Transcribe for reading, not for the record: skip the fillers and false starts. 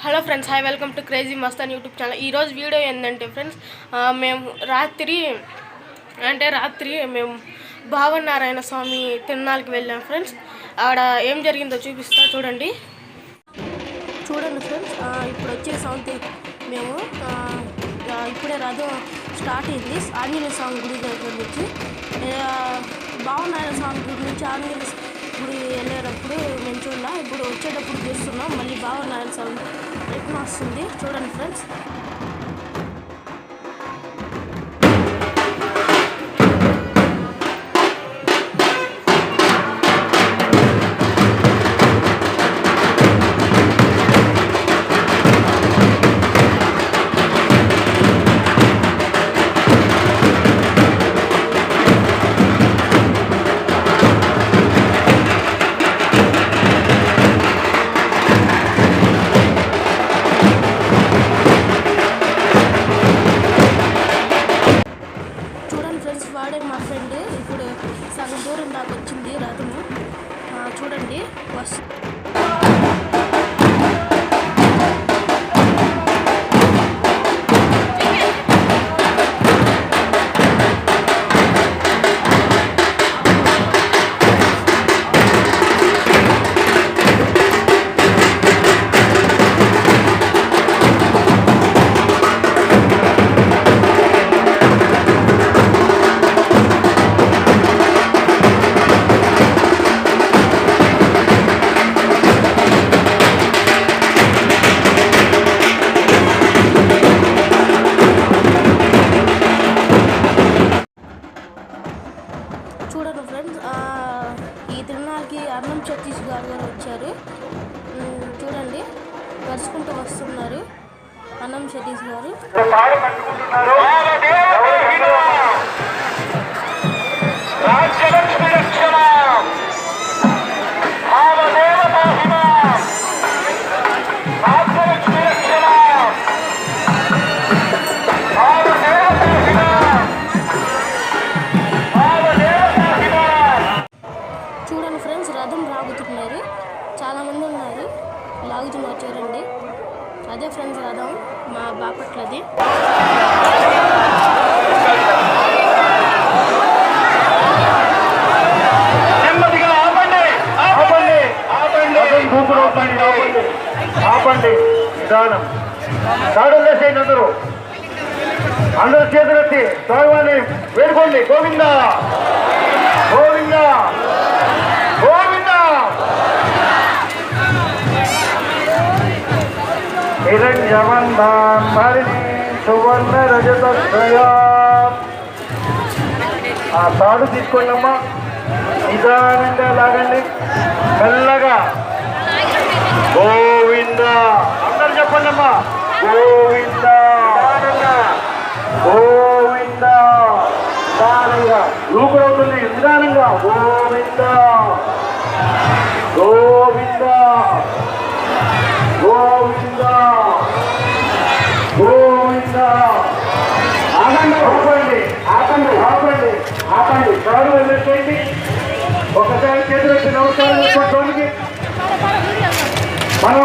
Hello friends, hi, welcome to crazy Mastan YouTube channel. ఈరోజు video ఏంటంటే friends, మేము రాత్రి మేము భావనారాయణ స్వామి తిరునాళ్ళకి వెళ్ళాం ఫ్రెండ్స్. ఆడ ఏం జరిగిందో చూపిస్తా చూడండి ఫ్రెండ్స్. ఇప్పుడు వచ్చేసాం మేము. ఇప్పుడే రథం స్టార్ట్ అయింది ఆంజనేయ స్వామి గుడి దగ్గర నుంచి. భావనారాయణ స్వామి గుడి నుంచి ఆంజనేయ గుడి వెళ్ళేటప్పుడు మేము చూడాల. ఇప్పుడు వచ్చేటప్పుడు చూస్తున్నాం. మళ్ళీ భావనారాయణ స్వామి రిటర్న్ వస్తుంది. చూడండి ఫ్రెండ్స్. వాడే మా ఫ్రెండ్ ఇప్పుడు సగం దూరం దాకా వచ్చింది రథము. చూడండి ఫ్రెండ్స్. ఈ తిరునాళ్ళకి అన్నం సతీష్ గారు వచ్చారు. చూడండి, నడుచుకుంటూ వస్తున్నారు అన్నం సతీష్ గారు. చూడండి ఫ్రెండ్స్, రథం లాగుతున్నారు. చాలామంది ఉన్నారు, లాగుతున్నారు. చూడండి, అదే ఫ్రెండ్స్ రథం మా బాపట్లది. ఆపండి, నిదానం. దాడులు వేసేయండి. అందరూ చేతులెత్తి స్వామివారిని వేడుకోండి. గోవింద గోవింద గోవింద. హిరణ్యమందాంబరిణి సువర్ణ రజతశ్రయా. ఆ తాడు తీసుకోండి అమ్మా, నిదానంగా లాగండి, మెల్లగా. గోవింద అందరు చెప్పండి అమ్మా. గోవింద గోవింద. నిదానంగా రూపురవుతుంది, నిదానంగా. గోవింద గోవింద గోవింద గోవింద. ఆగండి, ఆపండి, ఆపండి, ఆపండి, ఆపండి. కారు వెళ్ళేసేయండి. ఒకసారి చేతులెత్తి నమస్కారం చేసుకోవడానికి మనం